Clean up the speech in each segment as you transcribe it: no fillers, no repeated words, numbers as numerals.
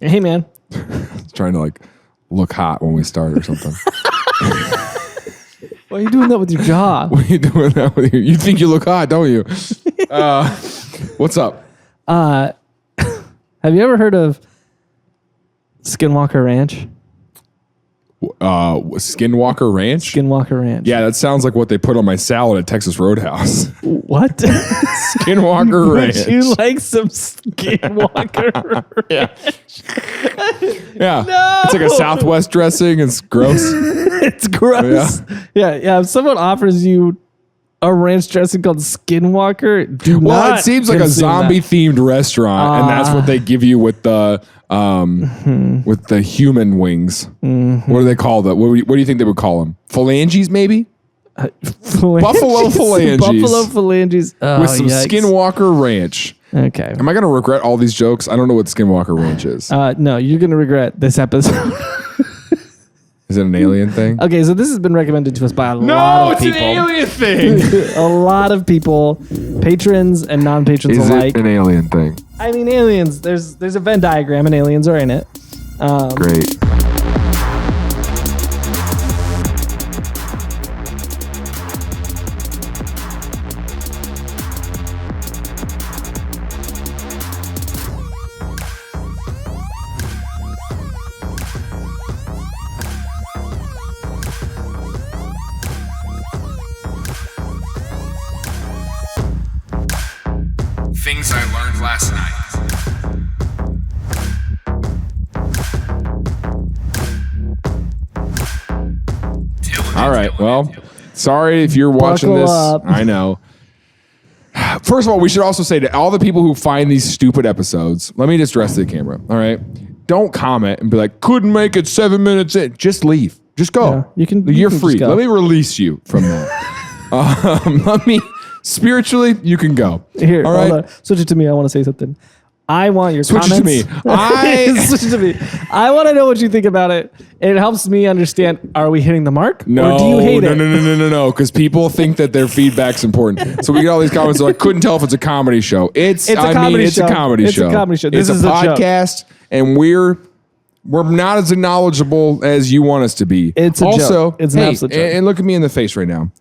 Hey, man. Trying to like look hot when we start or something. Why are you doing that with your jaw? What are you doing that with you? You think you look hot, don't you? What's up? Have you ever heard of Skinwalker Ranch? Skinwalker Ranch? Skinwalker Ranch. Yeah, that sounds like what they put on my salad at Texas Roadhouse. What? Skinwalker Ranch. Would you like some Skinwalker Ranch? Yeah. No. It's like a Southwest dressing. It's gross. It's gross. Yeah. If someone offers you a ranch dressing called Skinwalker, do not. Well, it seems like a zombie themed restaurant, and that's what they give you with the human wings. What do they call that? What do you think they would call them? Phalanges, maybe? Buffalo phalanges. Buffalo phalanges. Oh, with some Skinwalker Ranch. Okay. Am I going to regret all these jokes? I don't know what Skinwalker Ranch is. No, you're going to regret this episode. Is it an alien thing? Okay, so this has been recommended to us by a lot of people. No, it's an alien thing. A lot of people, patrons and non-patrons alike. Is it an alien thing? I mean, aliens. There's a Venn diagram, and aliens are in it. Great. Things I learned last night. All right. Well, sorry if you're watching Buckle this. up. I know. First of all, we should also say to all the people who find these stupid episodes, let me just address the camera. All right. Don't comment and be like, couldn't make it 7 minutes in. Just leave. Just go. Yeah, you can You're just free. go. Let me release you from that. Let me spiritually, you can go. Here, all hold right. on. Switch it to me. I want to say something. I want your Switch comments. it to me. Switch it to me. I want to know what you think about it. It helps me understand, are we hitting the mark? No, or do you hate it? No, because people think that their feedback's important. So we get all these comments like, couldn't tell if it's a comedy show. It's a comedy show. It's a comedy show. This It's is a a joke. podcast, and we're not as knowledgeable as you want us to be. It's a also, joke. It's an absolute joke. And look at me in the face right now.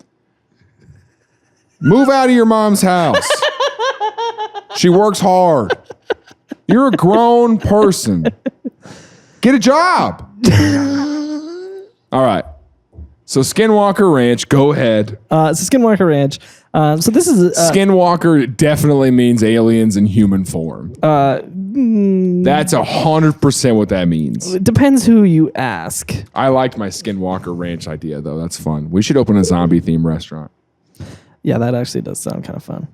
Move out of your mom's house. She works hard. You're a grown person. Get a job. All right. So Skinwalker Ranch, go ahead. It's a Skinwalker Ranch. So this is Skinwalker definitely means aliens in human form. That's 100% what that means. it depends who you ask. I liked my Skinwalker Ranch idea, though. That's fun. We should open a zombie-themed restaurant. Yeah, that actually does sound kind of fun.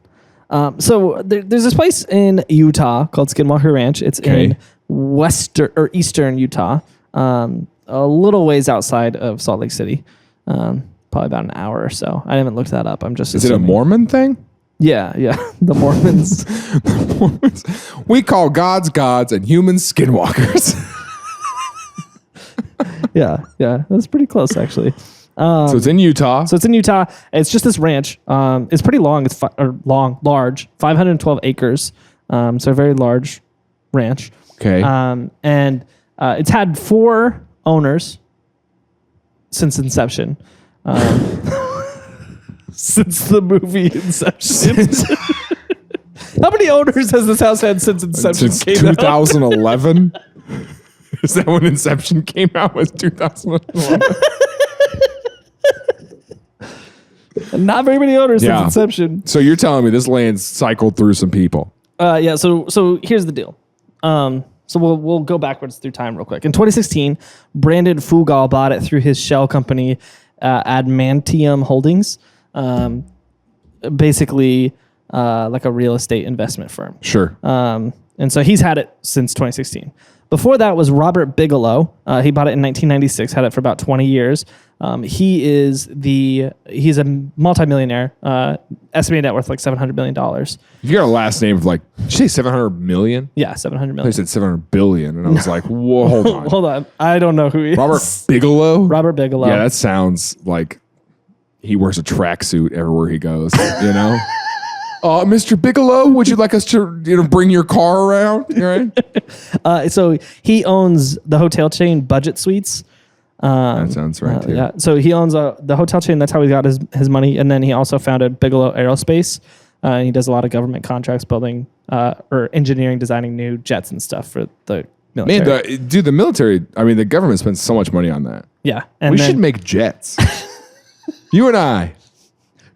So there's this place in Utah called Skinwalker Ranch. It's in eastern Utah, a little ways outside of Salt Lake City, probably about an hour or so. I haven't looked that up. I'm just Is it a Mormon thing? Yeah, the Mormons. The Mormons. We call gods gods and humans skinwalkers. yeah, that's pretty close actually. So it's in Utah. So it's in Utah. It's just this ranch. It's pretty long. It's large, 512 acres. So a very large ranch. Okay. And it's had 4 owners since inception. Since the movie Inception. How many owners has this house had since Inception Since came out? 2011? Is that when Inception came out? Was 2011? Not very many owners Yeah. since Inception. So you're telling me this land's cycled through some people? Yeah. So here's the deal. So we'll go backwards through time real quick. In 2016, Brandon Fugal bought it through his shell company, Adamantium Holdings. Basically, like a real estate investment firm. Sure. And so he's had it since 2016. Before that was Robert Bigelow. He bought it in 1996, had it for about 20 years. He's a multimillionaire, estimated net worth like $700 million. You got a last name of like, did you say 700 million? Yeah, $700 I million. said 700 billion. And I was like, whoa, hold on. Hold on. I don't know who he is. Robert Bigelow? Robert Bigelow. Yeah, that sounds like he wears a tracksuit everywhere he goes, you know? Mr. Bigelow, would you like us to bring your car around? Right? So he owns the hotel chain Budget Suites. That sounds right, too. Yeah. So he owns the hotel chain. That's how he got his money. And then he also founded Bigelow Aerospace. And he does a lot of government contracts building or engineering, designing new jets and stuff for the military. Man, the military, the government spends so much money on that. Yeah. And we should make jets. You and I.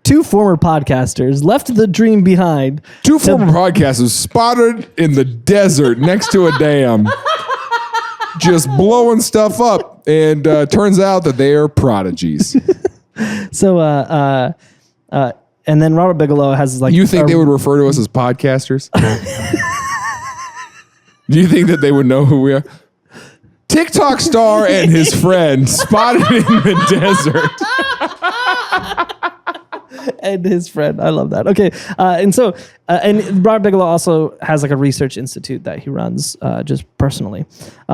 Two former podcasters left the dream behind. Two former podcasters spotted in the desert next to a dam, just blowing stuff up, and turns out that they are prodigies. So, and then Robert Bigelow has You think they would refer to us as podcasters? Do you think that they would know who we are? TikTok star and his friend spotted in the desert. And his friend. I love that. Okay. And Robert Bigelow also has like a research institute that he runs just personally.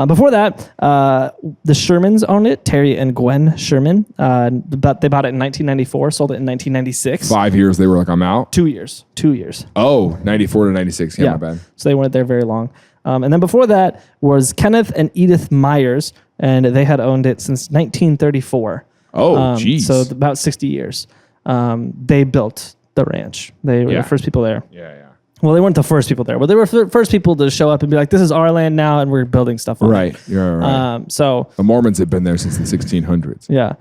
Before that, the Shermans owned it, Terry and Gwen Sherman. But they bought it in 1994, sold it in 1996. 5 years, they were like, I'm out? 2 years. 2 years. Oh, 94 to 96. Yeah, my bad. So they weren't there very long. And then before that was Kenneth and Edith Myers, and they had owned it since 1934. Oh, geez. So about 60 years. They built the ranch. They were the first people there. Yeah. Well, they weren't the first people there, but they were the first people to show up and be like, this is our land now, and we're building stuff on right. it. You're right. So the Mormons have been there since the 1600s. Yeah.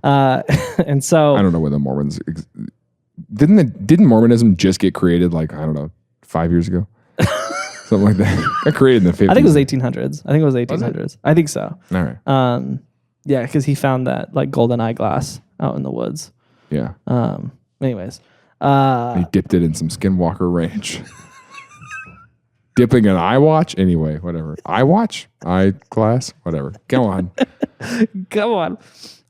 And so... I don't know where the Mormons... Didn't Mormonism just get created 5 years ago? Something like that. Got created in the 50s. I think it was 1800s. I think so. All right. Yeah, because he found that golden eyeglass out in the woods. Yeah. Anyways. He dipped it in some Skinwalker Ranch. Dipping an eye watch? Anyway, whatever. Eye watch? Eyeglass? Whatever. Go on. Go on.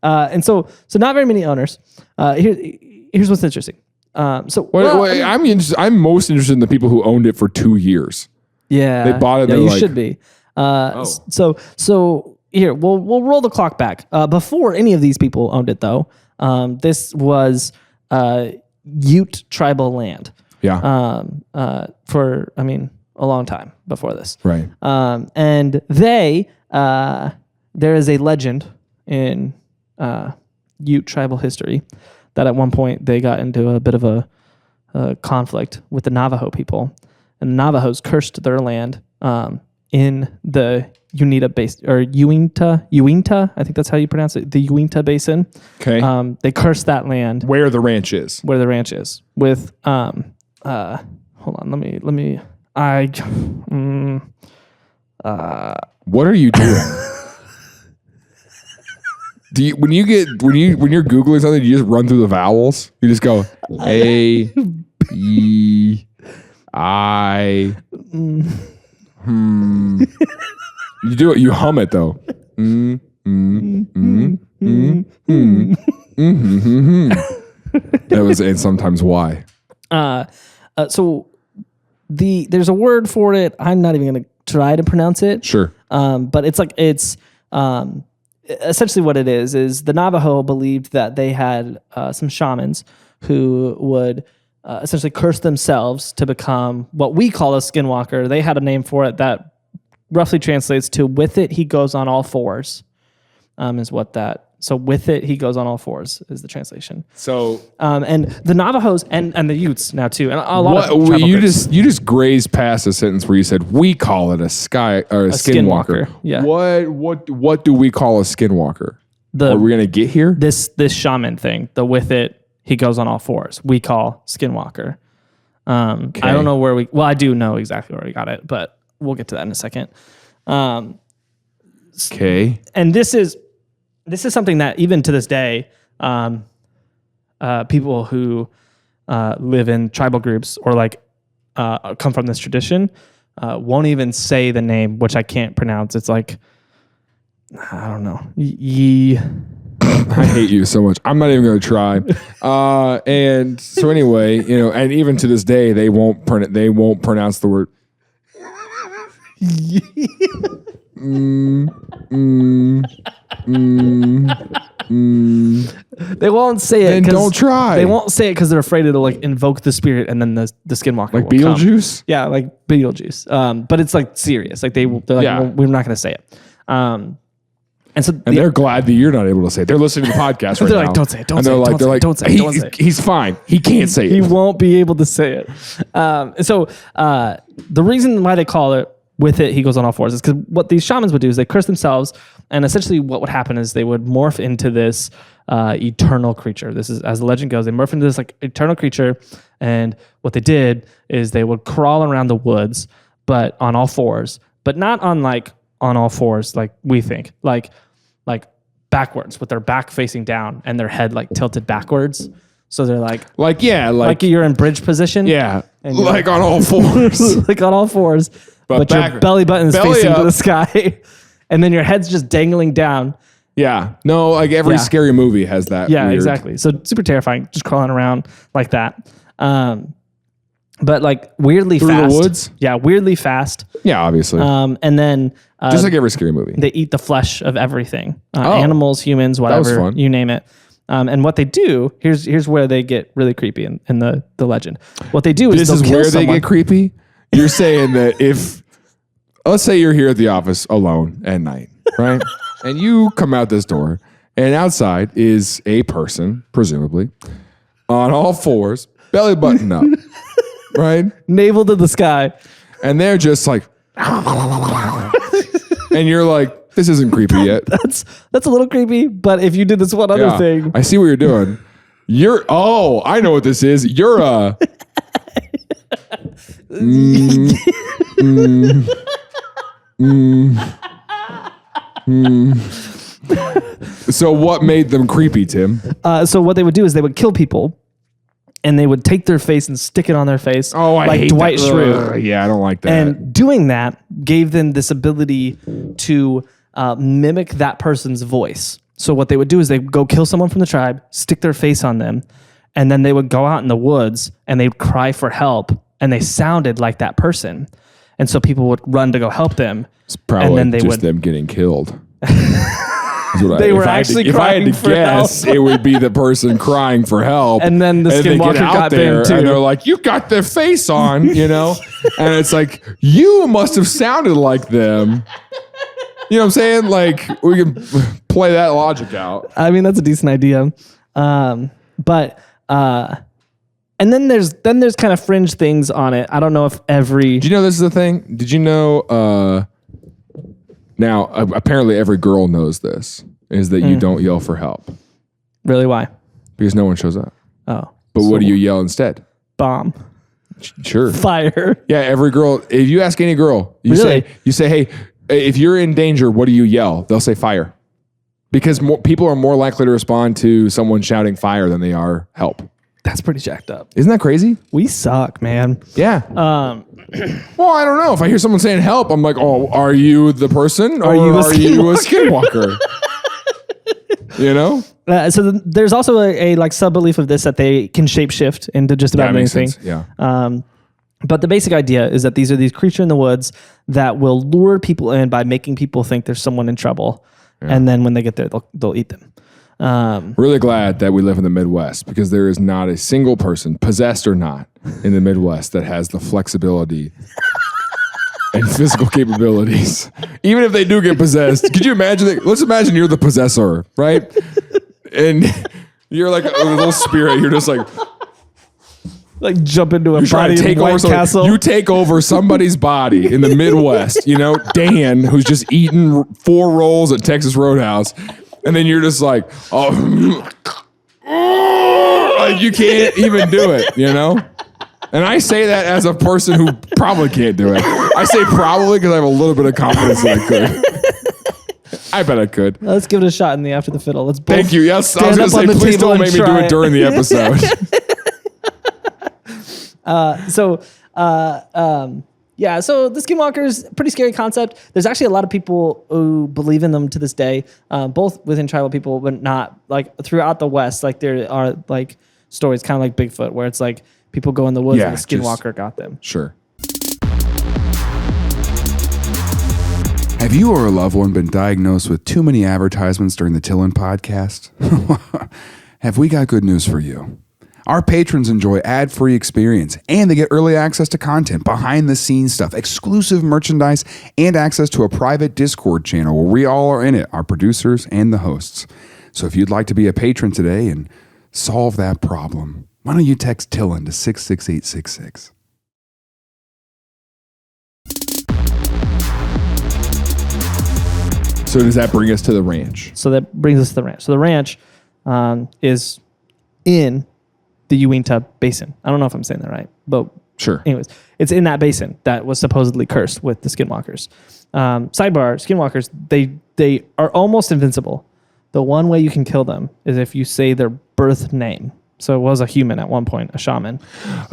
And so not very many owners. Here's what's interesting. Wait, I'm most interested in the people who owned it for 2 years. Yeah. They bought it. Yeah, you should be. So here, we'll roll the clock back. Before any of these people owned it, though, this was Ute tribal land. Yeah. For a long time before this. Right. And there is a legend in Ute tribal history that at one point they got into a bit of a conflict with the Navajo people, and the Navajos cursed their land in the Uinta, I think that's how you pronounce it, the Uinta Basin. Okay. They cursed that land. Where the ranch is. With hold on, what are you doing? When you're Googling something, you just run through the vowels? You just go A, B, I, You do it. You hum it though. That was, and sometimes why. So there's a word for it. I'm not even going to try to pronounce it. Sure. But it's essentially what it is the Navajo believed that they had some shamans who would essentially curse themselves to become what we call a skinwalker. They had a name for it that roughly translates to "with it he goes on all fours." So with it he goes on all fours is the translation. So and the Navajos and the Utes now too, and a lot of tribal you groups. just grazed past a sentence where you said we call it a skinwalker. Yeah. What do we call a skinwalker? Are we gonna get here? This shaman thing, the with it he goes on all fours, we call skinwalker. Okay. I don't know where I do know exactly where we got it, but we'll get to that in a second. Okay. And this is something that even to this day, people who live in tribal groups or come from this tradition won't even say the name, which I can't pronounce. It's I don't know. I hate you so much. I'm not even going to try. And so anyway, and even to this day, they won't pronounce the word. They won't say it. Then 'cause don't try. They won't say it because they're afraid it'll like invoke the spirit, and then the Skinwalker Like will Beetlejuice? come. Yeah, like Beetlejuice. But it's like serious. Like they're like, Yeah. we're not going to say it. And so they're glad that you're not able to say it. They're listening to the podcast right They're now. like, "Don't say it, don't And say they're it, like, don't say it, don't say it, don't say it." He's fine. He can't say He it. won't be able to say it. The reason why they call it with it, he goes on all fours, is because what these shamans would do is they curse themselves, and essentially what would happen is they would morph into this eternal creature. This is, as the legend goes, they morph into this like eternal creature, and what they did is they would crawl around the woods, but on all fours, but not on all fours like we think, like backwards with their back facing down and their head like tilted backwards. So they're like you're in bridge position. Yeah. And Like on all fours. like on all fours, but your belly button is facing to the sky, and then your head's just dangling down. Yeah. No, like every scary movie has that. Yeah, weird. exactly. So super terrifying, just crawling around like that. But like weirdly Through fast. the woods? Yeah, weirdly fast. Yeah, obviously. And then Just like every scary movie. they eat the flesh of everything. Animals, humans, whatever, was fun. you name it. And what they do, here's where they get really creepy in the legend. What they do is This they'll is kill where someone. they get creepy. You're saying that if, let's say you're here at the office alone at night, right? And you come out this door, and outside is a person, presumably, on all fours, belly button up, right? Navel to the sky. And they're just like, and you're like, this isn't creepy yet. That's a little creepy, but if you did this one other Yeah, thing. I see what you're doing. I know what this is. You're a. So what made them creepy, Tim? So what they would do is they would kill people, and they would take their face and stick it on their face. Oh, I like hate Dwight that. Schrute. Ugh, yeah, I don't like that. And doing that gave them this ability to mimic that person's voice. So what they would do is they would go kill someone from the tribe, stick their face on them, and then they would go out in the woods and they'd cry for help, and they sounded like that person. And so people would run to go help them. It's probably and then they just would, them getting killed. They were actually if I had crying to for guess, help. it would be the person crying for help. And then the they Skinwalker get out got there them too. and they're like, you got their face on, you know? And it's like, you must have sounded like them. You know what I'm saying? Like, we can play that logic out. I mean, that's a decent idea. And then there's kind of fringe things on it. I don't know if every... Do you know this is the thing? Did you know, now, apparently every girl knows this, is that you don't yell for help. Really, why? Because no one shows up. Oh. But what do you yell instead? Bomb. Sure. Fire. Yeah, every girl, if you ask any girl, you Really? say, hey, if you're in danger, what do you yell? They'll say fire. Because people are more likely to respond to someone shouting fire than they are help. That's pretty jacked up. Isn't that crazy? We suck, man. Yeah. Well, I don't know. If I hear someone saying help, I'm like, oh, are you the person? Or you a are you a skinwalker? You know? So there's also a like sub-belief of this that they can shapeshift into just about That makes anything. sense. Yeah. But the basic idea is that these are these creatures in the woods that will lure people in by making people think there's someone in trouble. Yeah. And then when they get there, they'll eat them. Really glad that we live in the Midwest, because there is not a single person, possessed or not, in the Midwest that has the flexibility and physical capabilities. Even if they do get possessed, could you imagine that? Let's imagine you're the possessor, right? And you're like a little spirit. You're just like jump into a trying body to take in over White Castle. You take over somebody's body in the Midwest. You know, Dan, who's just eating 4 rolls at Texas Roadhouse. And then you're just like, oh, like you can't even do it, you know? And I say that as a person who probably can't do it. I say probably because I have a little bit of confidence that I could. I bet I could. Let's give it a shot in the After the Fiddle. Let's both Thank you. Yes, I was going to say, please don't make me do it during the episode. So the Skinwalkers, pretty scary concept. There's actually a lot of people who believe in them to this day, both within tribal people, but not like throughout the West. Like there are like stories kind of like Bigfoot, where it's like people go in the woods and the Skinwalker got them. Sure. Have you or a loved one been diagnosed with too many advertisements during the TILLN podcast? have we got good news for you. Our patrons enjoy ad-free experience, and they get early access to content, behind-the-scenes stuff, exclusive merchandise, and access to a private Discord channel where we all are in it, our producers and the hosts. So if you'd like to be a patron today and solve that problem, why don't you text TILLN to 66866. So does that bring us to the ranch? So that brings us to the ranch. So the ranch is in the Uinta Basin. I don't know if I'm saying that right, but Sure. anyways, it's in that basin that was supposedly cursed with the Skinwalkers. Sidebar, Skinwalkers, they are almost invincible. The one way you can kill them is if you say their birth name. So it was a human at one point, a shaman.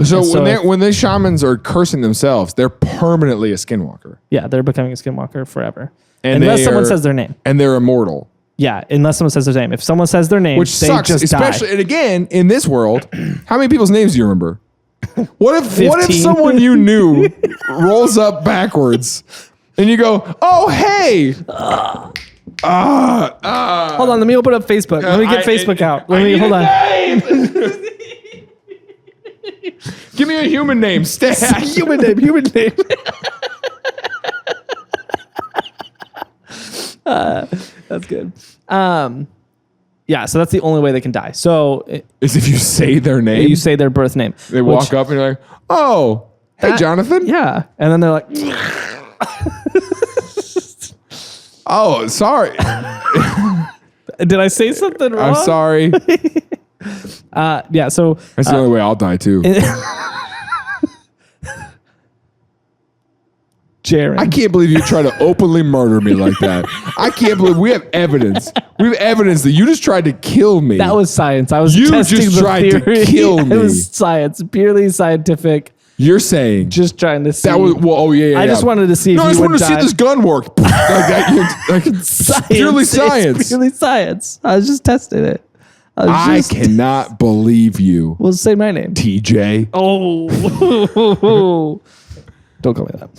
So when the shamans are cursing themselves, they're permanently a skinwalker. Yeah, they're becoming a skinwalker forever. And unless someone says their name. And they're immortal. Yeah, unless someone says their name. If someone says their name, Which they sucks, just especially, die. and again, in this world, how many people's names do you remember? What if 15? someone you knew rolls up backwards and you go, oh, hey. Hold on, let me open up Facebook. Let me get Facebook out. Hold on. Give me a human name, Stan. Human name. That's good. Yeah, so that's the only way they can die. So Is if you say their name. you say their birth name. They walk up and you're like, oh, hey, Jonathan. Yeah, and then they're like, Oh, sorry. did I say something wrong? I'm sorry. Yeah, so That's the only way I'll die, too. Jaron. I can't believe you try to openly murder me like that. I can't believe we have evidence. We have evidence that you just tried to kill me. That was science. I was You testing just the tried to theory. kill me. It was science, purely scientific. You're saying Just trying to see. that was yeah. I just wanted to see if I you just would wanted to see die. if this gun worked. Science. Purely It's science. purely science. I was just testing it. I cannot believe you, Well, say my name. TJ. Oh. Don't call me that.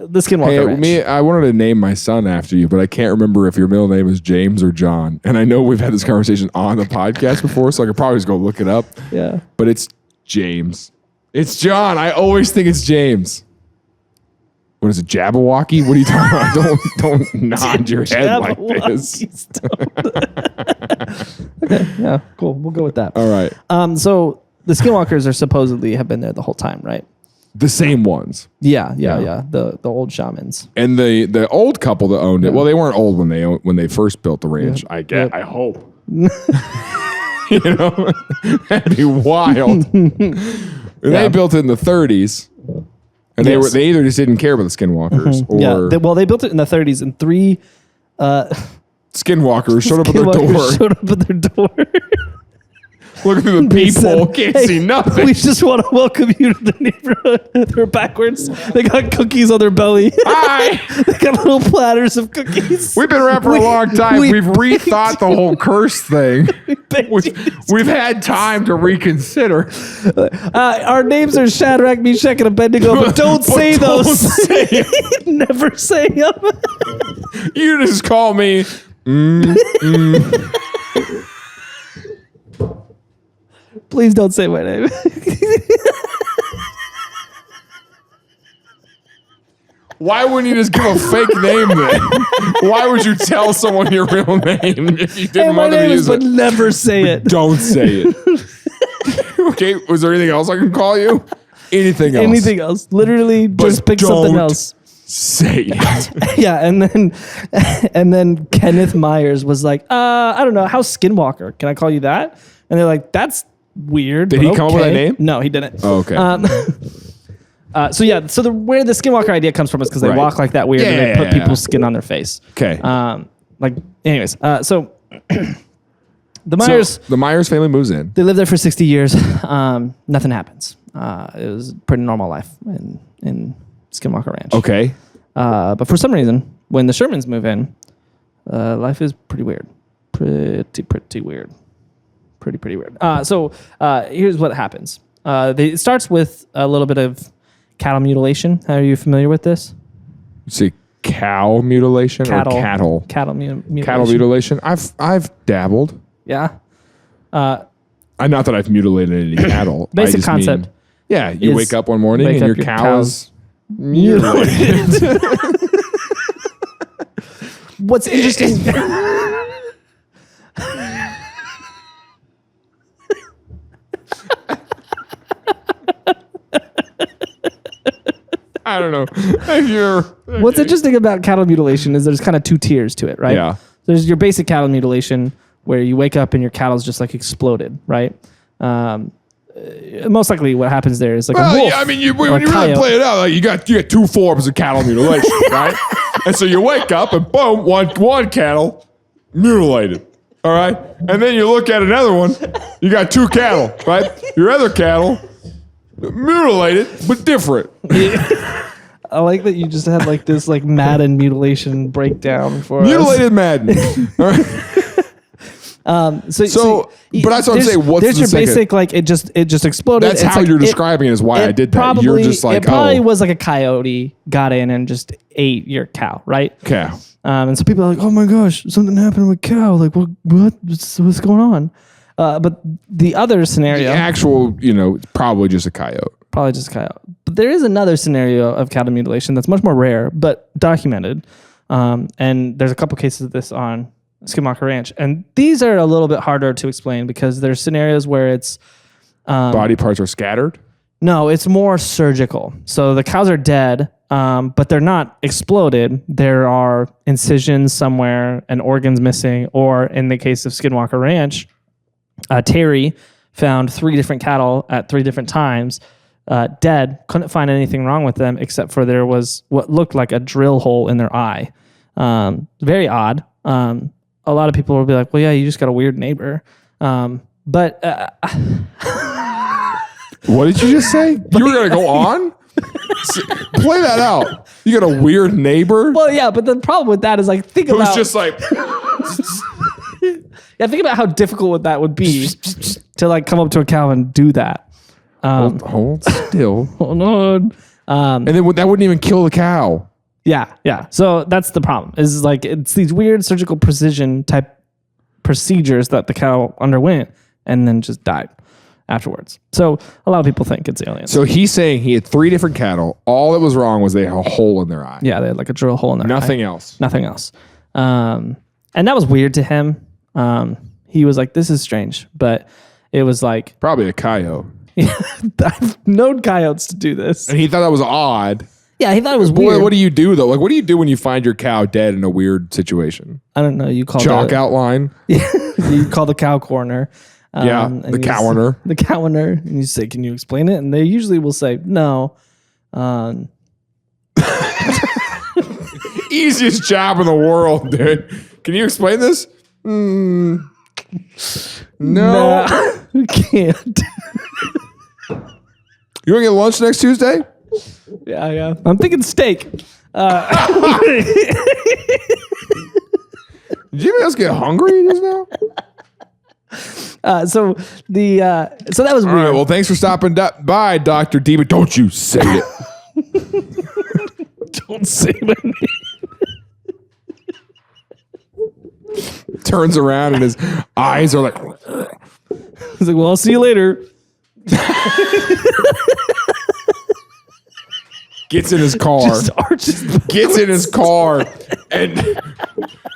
The Skinwalker Ranch. I wanted to name my son after you, but I can't remember if your middle name is James or John. And I know we've had this conversation on the podcast before, so I could probably just go look it up. Yeah. But it's James. It's John. I always think it's James. What is it, Jabberwocky? What are you talking about? Don't nod your head like this. Okay, yeah, cool. We'll go with that. All right. So the Skinwalkers are supposedly have been there the whole time, right? The same ones. Yeah. The old shamans. And the old couple that owned it, well, they weren't old when they first built the ranch. Yeah. I hope. You know, that'd be wild. They built it in the 30s. And they either just didn't care about the Skinwalkers or they built it in the 30s, and three Skinwalkers showed up at their Skinwalkers door. showed up at their door. Looking through the They peephole, said, can't "Hey, see nothing. We just want to welcome you to the neighborhood." They're backwards. They got cookies on their belly. Hi. They got little platters of cookies. We've been around for a long time. We've rethought the whole curse thing. We've had time to reconsider. Our names are Shadrach, Meshach, and Abednego, but don't say don't those. say Never say them. You just call me. Please don't say my name. Why wouldn't you just give a fake name then? Why would you tell someone your real name if you didn't Hey, my want them to name use is, but it? never say it. Don't say it. Okay, was there anything else I can call you? Anything else? Anything else? Literally, just pick something don't else. Say it. Yeah, and then Kenneth Myers was like, I don't know, how's Skinwalker? Can I call you that? And they're like, that's weird. Did but he come up with that name? No, he didn't. Oh, okay. So where the Skinwalker idea comes from is because they Right. walk like that weird and they Yeah, put yeah, people's skin on their face. Okay. Anyways, so the Myers, So the Myers family moves in. they lived there for 60 years. Nothing happens. It was a pretty normal life in Skinwalker Ranch. Okay. But for some reason, when the Shermans move in, life is pretty weird. Pretty weird. Pretty weird. So here's what happens. It starts with a little bit of cattle mutilation. Are you familiar with this? See, cow mutilation or cattle mutilation. Cattle mutilation. I've dabbled. Yeah. Not that I've mutilated any cattle. Basic I just concept. mean, yeah, you wake up one morning and your cow is mutilated. What's interesting? I don't know. If you're What's interesting about cattle mutilation is there's kind of two tiers to it, right? Yeah. There's your basic cattle mutilation where you wake up and your cattle's just like exploded, right? Most likely what happens there is like a wolf. Yeah, I mean, when or you a really coyote. play it out, like you got two forms of cattle mutilation, right? And so you wake up and boom, one cattle mutilated. All right. And then you look at another one, you got two cattle, right? Your other cattle mutilated, but different. I like that you just had like this like Madden mutilation breakdown for Mutilated Madden. All right. So, but that's what I'm saying. What's there's the your second? basic like it just exploded. That's It's how like, you're describing it is why I did that. Probably, You're just like, it probably was like a coyote got in and just ate your cow, right? cow. And so people are like, oh my gosh, something happened with cow. Like, what? What's going on? But the other scenario, The actual, it's probably just a coyote. probably just a coyote. But there is another scenario of cattle mutilation that's much more rare, but documented. And there's a couple cases of this on Skinwalker Ranch. And these are a little bit harder to explain because there's scenarios where it's... Body parts are scattered? No, it's more surgical. So the cows are dead, but they're not exploded. There are incisions somewhere and organs missing. Or in the case of Skinwalker Ranch, Terry found 3 different cattle at 3 different times, dead. Couldn't find anything wrong with them except for there was what looked like a drill hole in their eye. Very odd. A lot of people will be like, well, yeah, you just got a weird neighbor. But What did you just say? You were going to go on? Play that out. You got a weird neighbor well, yeah, but the problem with that is like, think who's about just like, yeah, think about how difficult that would be to like come up to a cow and do that. hold still. Hold on. And then that wouldn't even kill the cow. Yeah. So that's the problem. Is like it's these weird surgical precision type procedures that the cow underwent and then just died afterwards. So a lot of people think it's aliens. So he's saying he had 3 different cattle. All that was wrong was they had a hole in their eye. Yeah, they had like a drill hole in their eye. Nothing else. Nothing else. And that was weird to him. He was like, this is strange. But it was like, Probably a coyote. I've known coyotes to do this. And he thought that was odd. Yeah, he thought it was Boy, weird. what do you do though? Like, what do you do when you find your cow dead in a weird situation? I don't know. You call Chalk outline. You call the cow coroner. Yeah, and the you cowner. The cowner. And you say, can you explain it? And they usually will say, no. Easiest job in the world, dude. Can you explain this? No. We can't. You want to get lunch next Tuesday? Yeah. I'm thinking steak. Did you guys get hungry just now? So that was All weird. right. Well, thanks for stopping by, Dr. D, but don't you say it. Don't say my name. Turns around and his eyes are like, He's like, well, I'll see you later. gets in his car. Just arches. Gets in his car and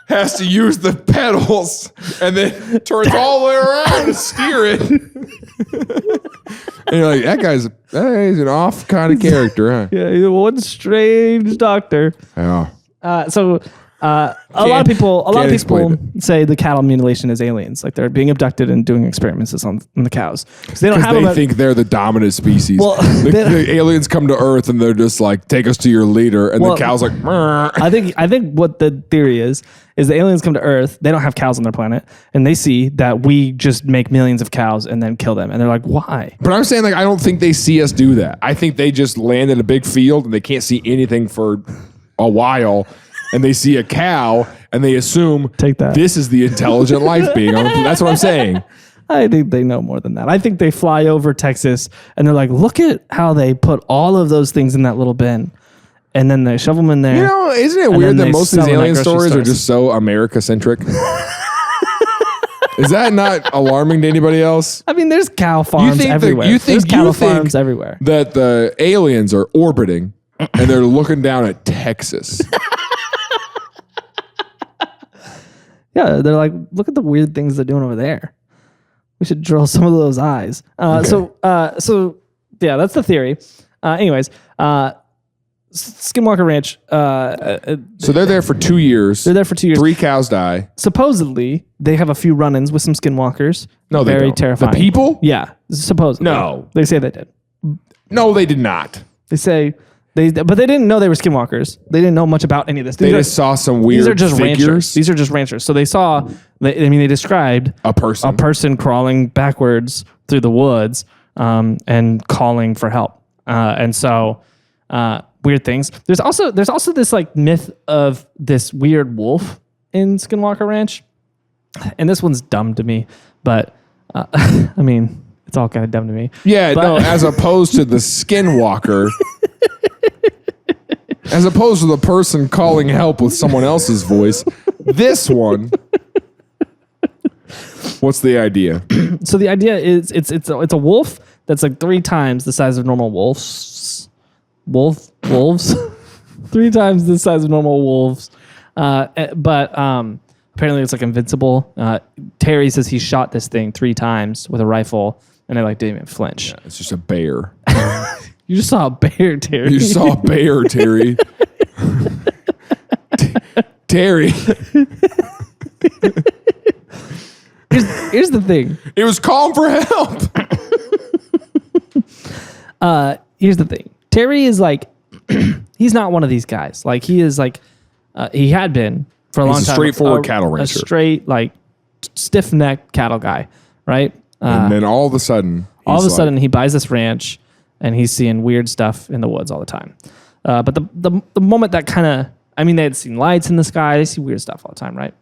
has to use the pedals and then turns all the way around to steer it. And you're like, he's an off kind of character, huh? Yeah, he's one strange doctor. Yeah. A lot of people explain say the cattle mutilation is aliens, like they're being abducted and doing experiments on the cows because they don't have They think they're the dominant species. Well, the aliens come to Earth and they're just like, take us to your leader, and the cow's like, "Meh." I think what the theory is the aliens come to Earth, they don't have cows on their planet, and they see that we just make millions of cows and then kill them, and they're like, why? But I'm saying, like, I don't think they see us do that. I think they just land in a big field and they can't see anything for a while. And they see a cow and they assume Take that. this is the intelligent life being. That's what I'm saying. I think they know more than that. I think they fly over Texas and they're like, look at how they put all of those things in that little bin. and then they shove them in there. You know, isn't it And weird then that they most of these sell them at alien grocery stories are stores. just so America-centric? Is that not alarming to anybody else? I mean, there's cow farms everywhere. There's cattle farms everywhere. That the aliens are orbiting and they're looking down at Texas. Yeah, they're like, look at the weird things they're doing over there. We should drill some of those eyes. So yeah, that's the theory. Anyways, Skinwalker Ranch. So they're there for 2 years. They're there for 2 years. 3 cows die. Supposedly, they have a few run-ins with some skinwalkers. No, they Very don't. terrifying. The people? Yeah, supposedly. No. They say they did. No, they did not. They say but they didn't know they were skinwalkers. They didn't know much about any of this. They just saw some weird These are just figures. ranchers. These are just ranchers. So they saw. They described A person. a person crawling backwards through the woods and calling for help. And so weird things. There's also this like myth of this weird wolf in Skinwalker Ranch, and this one's dumb to me, but I mean it's all kind of dumb to me. Yeah, no, as opposed to the Skinwalker. As opposed to the person calling help with someone else's voice. This one. What's the idea? So the idea is it's a wolf that's like 3 times the size of normal wolves. Wolves 3 times the size of normal wolves. But apparently it's like invincible. Terry says he shot this thing 3 times with a rifle and it like didn't even flinch. Yeah, it's just a bear. You just saw a bear, Terry. You saw a bear, Terry. Terry. Here's the thing. It was calling for help. Here's the thing. Terry is like, he's not one of these guys. Like he is like, he had been for a long He's a time. straightforward cattle rancher. A straight, like, stiff-necked cattle guy, right? And then all of a sudden, He buys this ranch and he's seeing weird stuff in the woods all the time. But the moment that kind of, I mean, they had seen lights in the sky. They see weird stuff all the time, right?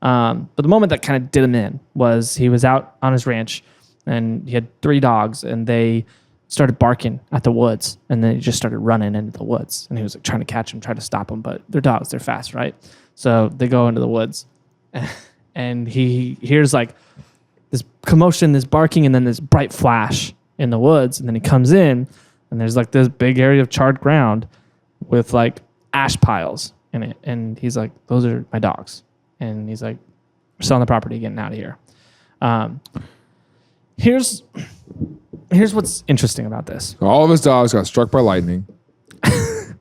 But the moment that kind of did him in was he was out on his ranch and he had 3 dogs and they started barking at the woods and then he just started running into the woods and he was like trying to catch them, trying to stop them, but they're dogs, they're fast, right? So they go into the woods and he hears like this commotion, this barking, and then this bright flash in the woods, and then he comes in and there's like this big area of charred ground with like ash piles in it, and he's like, those are my dogs. And he's like, we're selling the property, getting out of here. Here's what's interesting about this. all of his dogs got struck by lightning.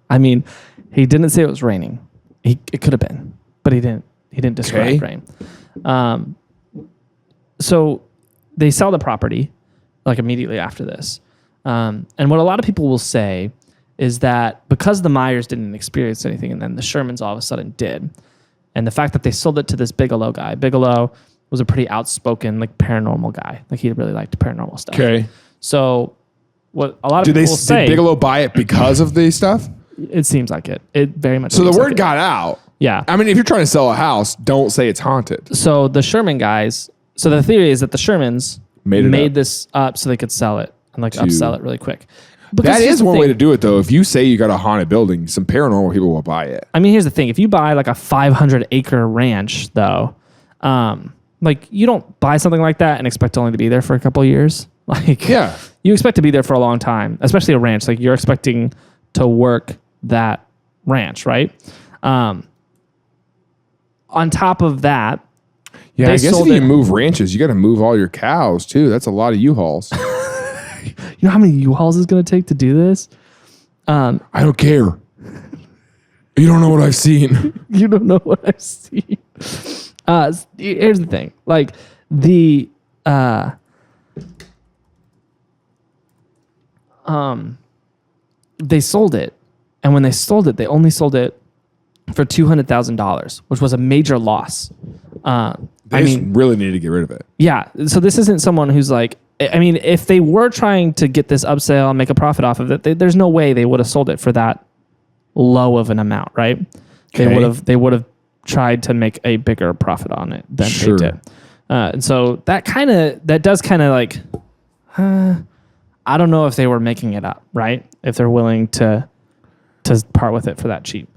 I mean, he didn't say it was raining. It could have been, but he didn't describe rain. So they sell the property like immediately after this. And what a lot of people will say is that because the Myers didn't experience anything and then the Shermans all of a sudden did, and the fact that they sold it to this Bigelow guy. Bigelow was a pretty outspoken, like, paranormal guy. Like, he really liked paranormal stuff. Okay. So what a lot of people say... Did Bigelow buy it because of the stuff? It seems like it. It very much So the seems word like it. got out. Yeah. I mean, if you're trying to sell a house, don't say it's haunted. So the Sherman guys... So the theory is that the Shermans Made this up so they could sell it and, like, upsell it really quick. That is one way to do it, though. If you say you got a haunted building, some paranormal people will buy it. I mean, here's the thing. If you buy like a 500-acre ranch, though, like, you don't buy something like that and expect only to be there for a couple of years. Like, Yeah. you expect to be there for a long time, especially a ranch. Like, you're expecting to work that ranch, right? On top of that, Yeah, they I guess if sold you it- move ranches, you got to move all your cows, too. That's a lot of U-Hauls. you know how many U-Hauls it's going to take to do this? I don't care. You don't know what I've seen. You don't know what I've seen. Here's the thing. Like, they sold it, and when they sold it, they only sold it for $200,000, which was a major loss. They really need to get rid of it. Yeah. So this isn't someone who's like, I mean, if they were trying to get this upsale and make a profit off of it, there's no way they would have sold it for that low of an amount, right? Okay. They would have tried to make a bigger profit on it than Sure. they did. And so that does kind of like, I don't know if they were making it up, right? If they're willing to to part with it for that cheap.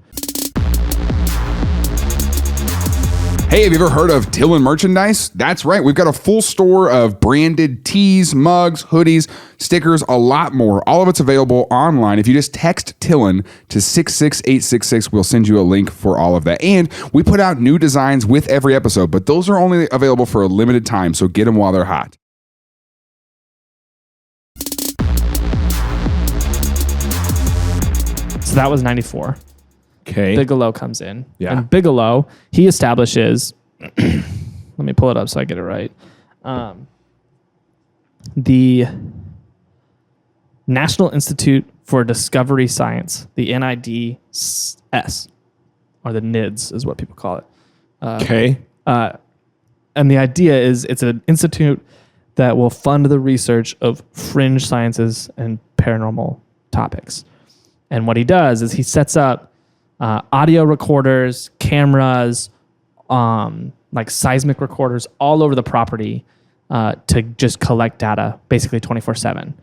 Hey, have you ever heard of TILLN merchandise? That's right. We've got a full store of branded tees, mugs, hoodies, stickers, a lot more. All of it's available online. If you just text TILLN to 66866, we'll send you a link for all of that. And we put out new designs with every episode, but those are only available for a limited time, so get them while they're hot. So that was 94. Okay. Bigelow comes in. Yeah. And Bigelow, he establishes, let me pull it up so I get it right. The National Institute for Discovery Science, the NIDS, or the NIDS is what people call it. Okay. And the idea is it's an institute that will fund the research of fringe sciences and paranormal topics. And what he does is he sets up audio recorders, cameras, like seismic recorders all over the property to just collect data, basically 24/7.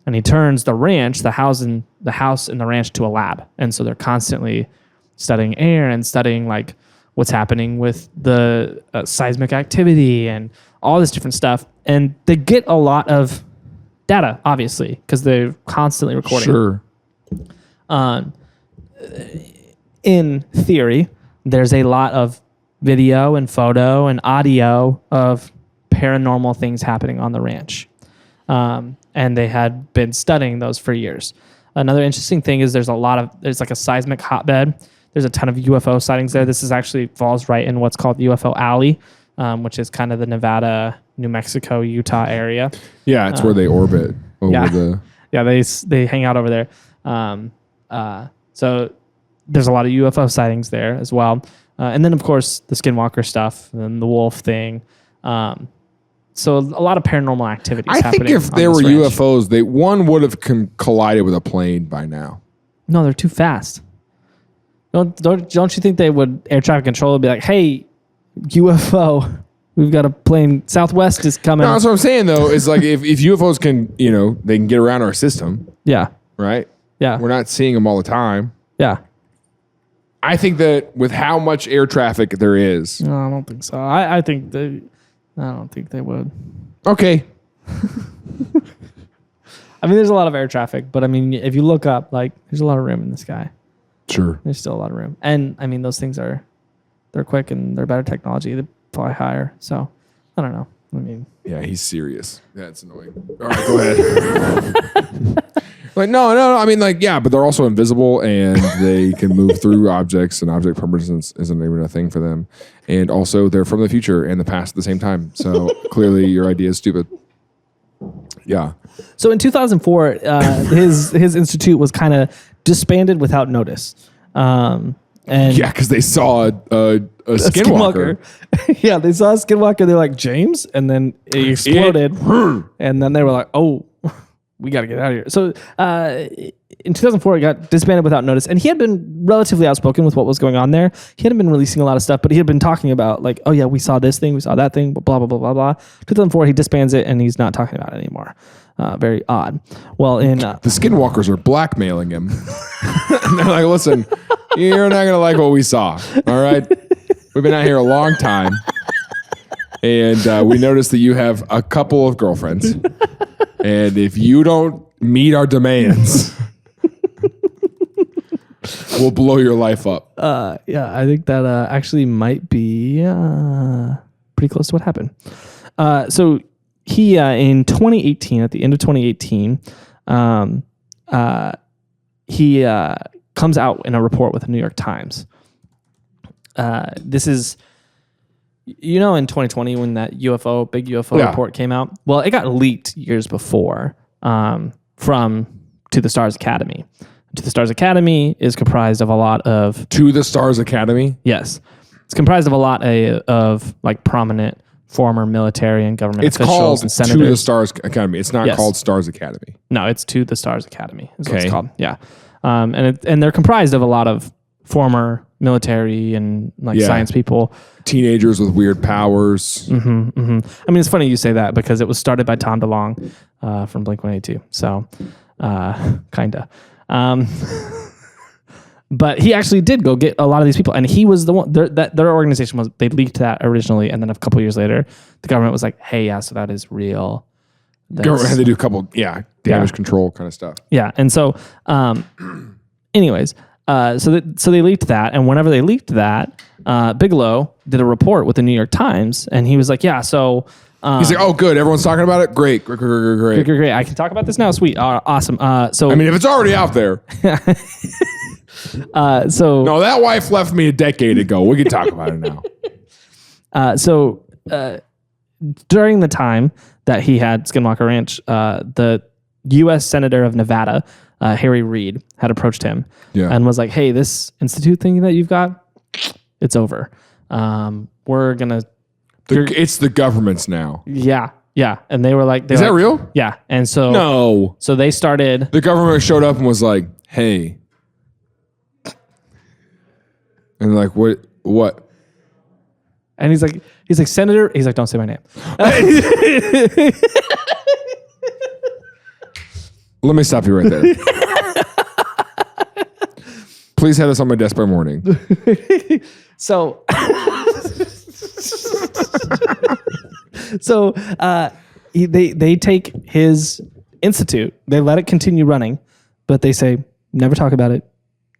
And he turns the ranch, the house and the ranch, to a lab. And so they're constantly studying air and studying like what's happening with the seismic activity and all this different stuff. And they get a lot of data, obviously, because they're constantly recording. Sure. In theory, there's a lot of video and photo and audio of paranormal things happening on the ranch. And they had been studying those for years. Another interesting thing is there's like a seismic hotbed. There's a ton of UFO sightings there. This is actually falls right in what's called UFO Alley, which is kind of the Nevada, New Mexico, Utah area. Yeah, it's where they orbit over the... Yeah, they hang out over there. So there's a lot of UFO sightings there as well. And then, of course, the Skinwalker stuff and the wolf thing. So a lot of paranormal activities happening. I think if there were UFOs, one would have collided with a plane by now. No, they're too fast. Don't you think they would, air traffic control would be like, hey, UFO, we've got a plane, Southwest is coming. No, that's what I'm saying, though, is like if UFOs can, they can get around our system. Yeah. Right? Yeah. We're not seeing them all the time. Yeah. I think that with how much air traffic there is. No, I don't think so. I don't think they would. Okay. I mean, there's a lot of air traffic, but I mean, if you look up, like, there's a lot of room in the sky. Sure. There's still a lot of room. And I mean, those things they're quick and they're better technology. They fly higher. So I don't know. I mean, yeah, he's serious. That's annoying. All right, go ahead. Like, no. I mean, like, yeah, but they're also invisible and they can move through objects, and object permanence isn't even a thing for them. And also, they're from the future and the past at the same time. So clearly, your idea is stupid. Yeah. So in 2004, his institute was kind of disbanded without notice. And yeah, because they saw a Skinwalker. Yeah, they saw a Skinwalker. They're like, James, and then it exploded, and then they were like, oh, we got to get out of here. So in 2004, it got disbanded without notice, and he had been relatively outspoken with what was going on there. He hadn't been releasing a lot of stuff, but he had been talking about like, oh yeah, we saw this thing, we saw that thing, blah, blah, blah, blah, blah. 2004, he disbands it, and he's not talking about it anymore. Very odd. Well, in the Skinwalkers are blackmailing him. And they're like, listen, you're not going to like what we saw. All right. We've been out here a long time. And we noticed that you have a couple of girlfriends. And if you don't meet our demands, we'll blow your life up. Yeah, I think that actually might be pretty close to what happened. So he, in 2018, at the end of 2018, he comes out in a report with the New York Times. This is, in 2020 when that big UFO report came out. Well, it got leaked years before from To the Stars Academy. To the Stars Academy is comprised of a lot of... To the Stars Academy? Yes. It's comprised of a lot of like prominent former military and government officials and senators. To the Stars Academy. It's not called Stars Academy. No, it's To the Stars Academy is what it's called. Yeah. And they're comprised of a lot of former military and science people. Teenagers with weird powers. Mm-hmm, mm-hmm. I mean, it's funny you say that because it was started by Tom DeLonge from Blink-182. So, kinda. But he actually did go get a lot of these people, and he was the one. Their organization was, they leaked that originally, and then a couple years later, the government was like, "Hey, yeah, so that is real." Government had to do a couple, damage control kind of stuff. Yeah, and so, anyways, so they leaked that, and whenever they leaked that, Bigelow did a report with the New York Times, and he was like, "Yeah, so." He's like, "Oh, good, everyone's talking about it. Great. Great. I can talk about this now. Sweet, awesome. So I mean, if it's already out there." No, that wife left me a decade ago. We can talk about it now. During the time that he had Skinwalker Ranch, the U.S. Senator of Nevada, Harry Reid, had approached him and was like, "Hey, this institute thing that you've got, it's over. We're gonna." It's the government's now. Yeah. And they were like, "Is that real?" Yeah. And so no. So they started. The government showed up and was like, "Hey." And like, what? And he's like, "Senator," he's like, "Don't say my name." Let me stop you right there. Please have this on my desk by morning. So they take his institute, they let it continue running, but they say, never talk about it.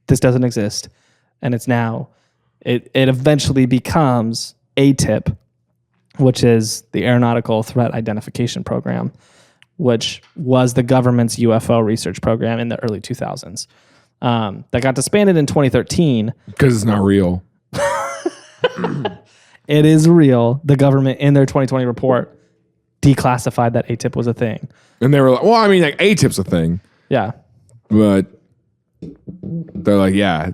This doesn't exist. And it's now, it eventually becomes ATIP, which is the Aeronautical Threat Identification Program, which was the government's UFO research program in the early 2000s. That got disbanded in 2013. Because it's not real. It is real. The government, in their 2020 report, declassified that ATIP was a thing. And they were like, well, I mean, like, ATIP's a thing. Yeah. But they're like, yeah.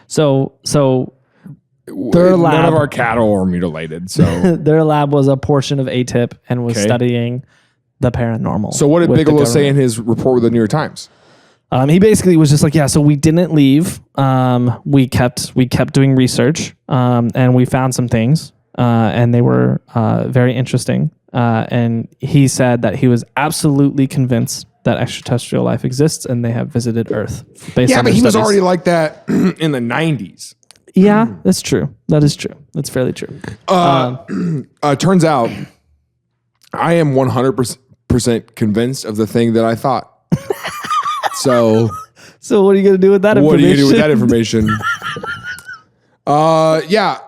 So their lab, none of our cattle are mutilated. So their lab was a portion of ATIP and was studying the paranormal. So what did Bigelow say in his report with the New York Times? He basically was just like, yeah, so we didn't leave. We kept doing research, and we found some things, and they were very interesting. And he said that he was absolutely convinced that extraterrestrial life exists, and they have visited Earth. But he was already like that in the 90s. Yeah, that's true. That is true. That's fairly true. Turns out, I am 100% convinced of the thing that I thought. So what are you going to do with that information? What are you going to do with that information?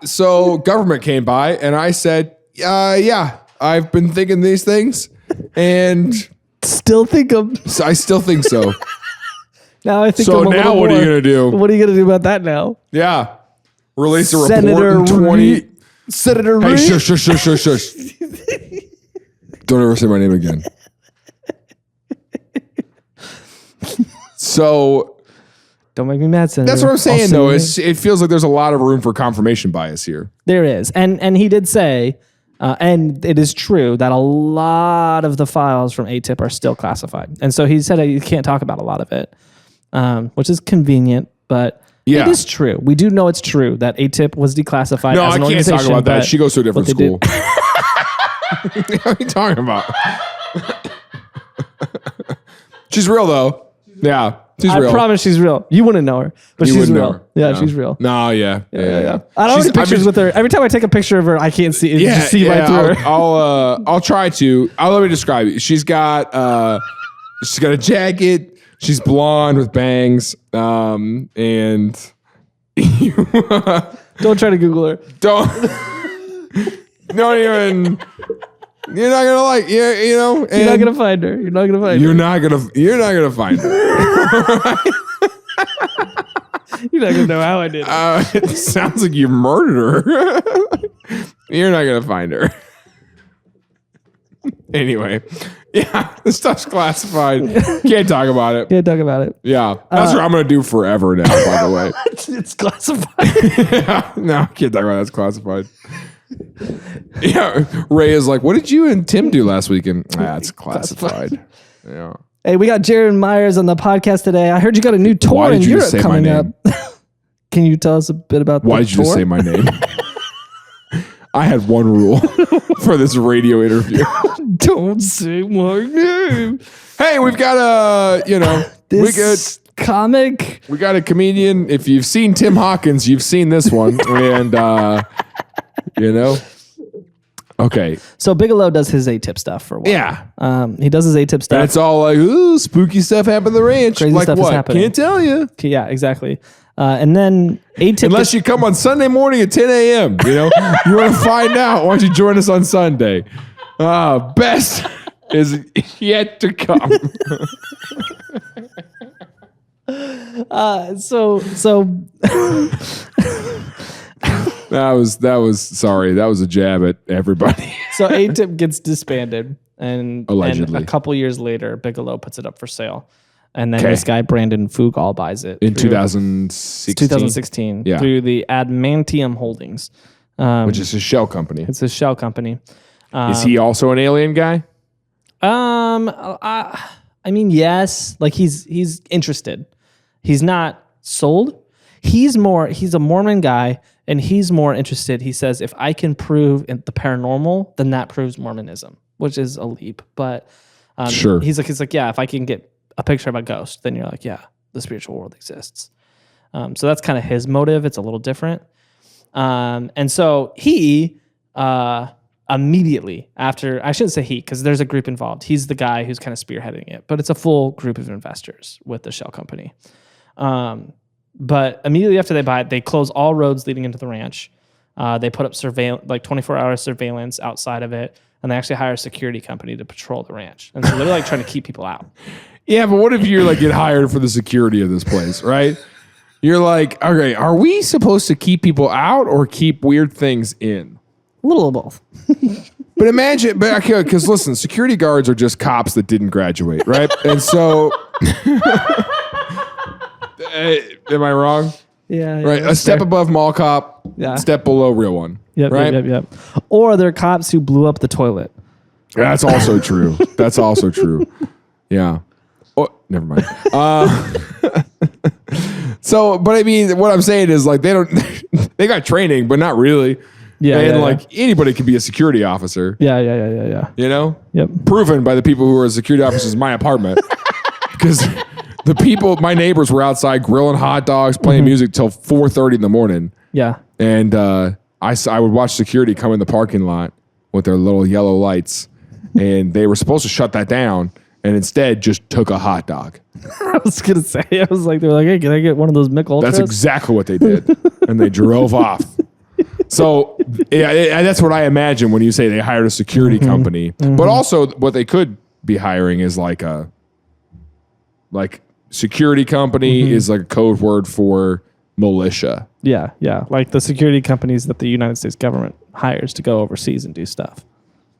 So government came by and I said, I've been thinking these things and still think them. I still think so. Now I think so. Now what are you going to do? What are you going to do about that now? Yeah. Release a Senator report in 20. Senator Hey, Reid? shush. Don't ever say my name again. So don't make me mad, Senator. That's what I'm saying, though. It feels like there's a lot of room for confirmation bias here. There is. And he did say, and it is true, that a lot of the files from ATIP are still classified. And so he said you can't talk about a lot of it, which is convenient, but it is true. We do know it's true that ATIP was declassified as an organization. No, I can't talk about that. She goes to a different school. What are you talking about? She's real, though. Yeah. She's real. I promise she's real. You wouldn't know her, but she's real. Yeah, she's real. No, yeah. I don't take pictures with her. Every time I take a picture of her, I can't see it. Just see right through her. I'll try to. Let me describe it. She's got a jacket. She's blonde with bangs. And don't try to Google her. Don't even. You're not gonna like, you know. You're not gonna find her. You're not gonna find her. You're not gonna find her. You're not gonna know how I did it. It sounds like you murdered her. You're not gonna find her. Anyway, this stuff's classified. Can't talk about it. Can't talk about it. Yeah, that's what I'm gonna do forever now. By the way, it's classified. No, I can't talk about it. That's classified. Yeah, Ray is like, what did you and Tim do last weekend? That's classified. Yeah. Hey, we got Jaron Myers on the podcast today. I heard you got a new tour in Europe coming up. Can you tell us a bit about Why did you just say my name? I had one rule for this radio interview. Don't say my name. Hey, we've got comic. We got a comedian. If you've seen Tim Hawkins, you've seen this one. And, Okay. So Bigelow does his A-tip stuff for a while. Yeah. He does his A-tip stuff. And it's all like, ooh, spooky stuff happened at the ranch. Crazy like stuff is what? happening. Can't tell you. Yeah, exactly. And then A-tip... Unless you come on Sunday morning at 10 a.m., you want to find out. Why don't you join us on Sunday? Best is yet to come. So that was a jab at everybody. So A-tip gets disbanded, and Allegedly. and a couple years later, Bigelow puts it up for sale, and then this guy Brandon Fugal buys it in 2016. 2016 Yeah. through the Adamantium Holdings, Which is a shell company. it's a shell company. Is he also an alien guy? I mean, yes, like he's interested. He's not sold. He's a Mormon guy, and he's more interested. He says, if I can prove the paranormal, then that proves Mormonism, which is a leap. But Sure. he's like, yeah, if I can get a picture of a ghost, then you're like, yeah, the spiritual world exists. So that's kind of his motive. It's a little different. And so he immediately after, I shouldn't say he, because there's a group involved. He's the guy who's kind of spearheading it, but it's a full group of investors with the shell company. But immediately after they buy it, they close all roads leading into the ranch. They put up 24-hour surveillance outside of it, and they actually hire a security company to patrol the ranch. And so they're like trying to keep people out. Yeah, but what if you're like get hired for the security of this place, right? You're like, okay, are we supposed to keep people out or keep weird things in? A little of both. But imagine, because listen, security guards are just cops that didn't graduate, right? And so, am I wrong? Yeah. Right, a step above mall cop, step below real one. Yep, right? Yep. Or they're cops who blew up the toilet. That's also true. That's also true. Yeah. Oh, never mind. So, but I mean, what I'm saying is like they got training, but not really. Yeah. And anybody can be a security officer. Yeah. You know? Yep. Proven by the people who are security officers in my apartment. Because my neighbors were outside grilling hot dogs, playing music till 4:30 in the morning. Yeah. And I would watch security come in the parking lot with their little yellow lights. And they were supposed to shut that down and instead just took a hot dog. I was going to say, they were like, hey, can I get one of those Mick Ultras? That's exactly what they did. And they drove off. So yeah, that's what I imagine when you say they hired a security company. But also what they could be hiring is like security company is like a code word for militia. Yeah. Like the security companies that the United States government hires to go overseas and do stuff.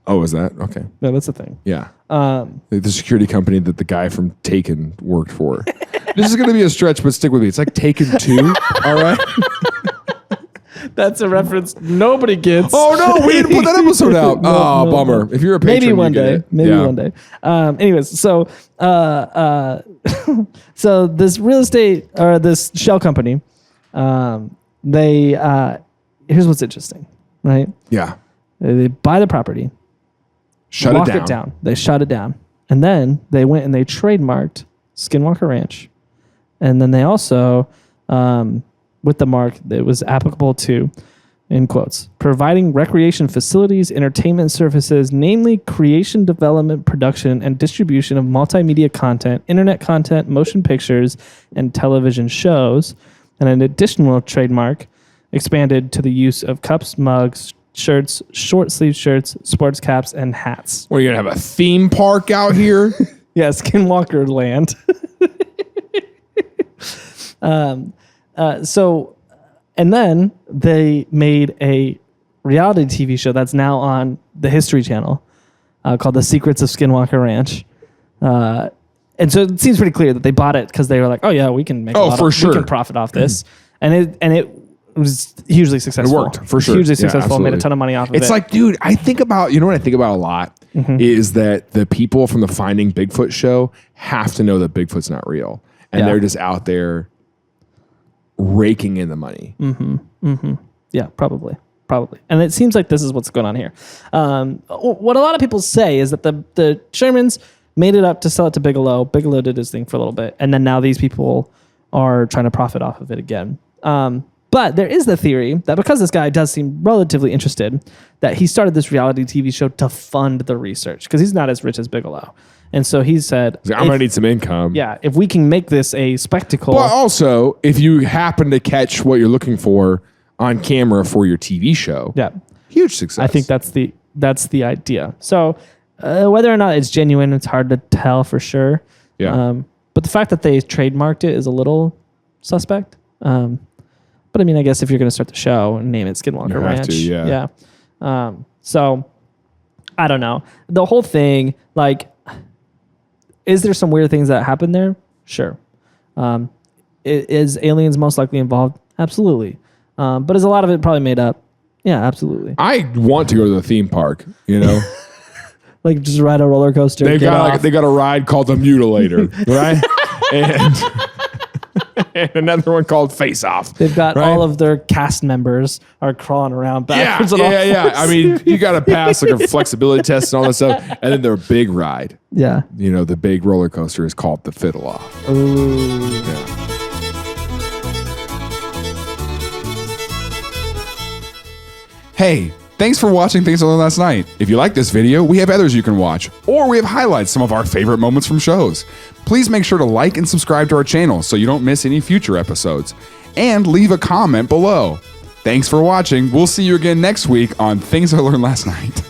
Oh, is that? Okay. Yeah, that's the thing. Yeah. The security company that the guy from Taken worked for. This is going to be a stretch, but stick with me. It's like Taken 2. All right. That's a reference nobody gets. Oh, no. We didn't put that episode out. No, bummer. If you're a patron, maybe one you get day. it. Maybe one day. Anyways, so so this real estate or this shell company, they here's what's interesting, right? Yeah. They buy the property, Lock it down. They shut it down, and then they went and they trademarked Skinwalker Ranch, and then they also, with the mark that was applicable to, in quotes, providing recreation facilities, entertainment services, namely creation, development, production, and distribution of multimedia content, internet content, motion pictures, and television shows, and an additional trademark expanded to the use of cups, mugs, shirts, short sleeve shirts, sports caps, and hats. What, are you going to have a theme park out here? Yeah, Skinwalker Land. So, and then they made a reality TV show that's now on the History Channel called The Secrets of Skinwalker Ranch. And so it seems pretty clear that they bought it because they were like, oh yeah, we can make we can profit off this. And it was hugely successful. It worked, for sure. Hugely Yeah, successful, absolutely. made a ton of money off of it. It's like, dude, I think about, you know what I think about a lot is that the people from the Finding Bigfoot show have to know that Bigfoot's not real. And they're just out there raking in the money. Yeah, probably. And it seems like this is what's going on here. What a lot of people say is that the Shermans made it up to sell it to Bigelow. Bigelow did his thing for a little bit, and then now these people are trying to profit off of it again. But there is the theory that because this guy does seem relatively interested, that he started this reality TV show to fund the research because he's not as rich as Bigelow. And so he said, I'm going to need some income. Yeah, if we can make this a spectacle. But also, if you happen to catch what you're looking for on camera for your TV show, yeah, huge success. I think that's the idea. So whether or not it's genuine, it's hard to tell for sure. Yeah. But the fact that they trademarked it is a little suspect. But I mean, I guess if you're going to start the show and name it Skinwalker Ranch. Yeah. So I don't know. The whole thing, like, is there some weird things that happen there? Sure. Is aliens most likely involved? Absolutely. But is a lot of it probably made up? Yeah, absolutely. I want to go to the theme park, you know? Like just ride a roller coaster. They got a ride called the Mutilator, right? and another one called Face Off. They've got all of their cast members are crawling around backwards. Yeah. I mean, you got to pass like a flexibility test and all that stuff. And then their big ride. Yeah. You know, the big roller coaster is called the Fiddle Off. Ooh. Yeah. Hey, thanks for watching Things I Learned Last Night. If you like this video, we have others you can watch, or we have highlights some of our favorite moments from shows. Please make sure to like and subscribe to our channel so you don't miss any future episodes. And leave a comment below. Thanks for watching. We'll see you again next week on Things I Learned Last Night.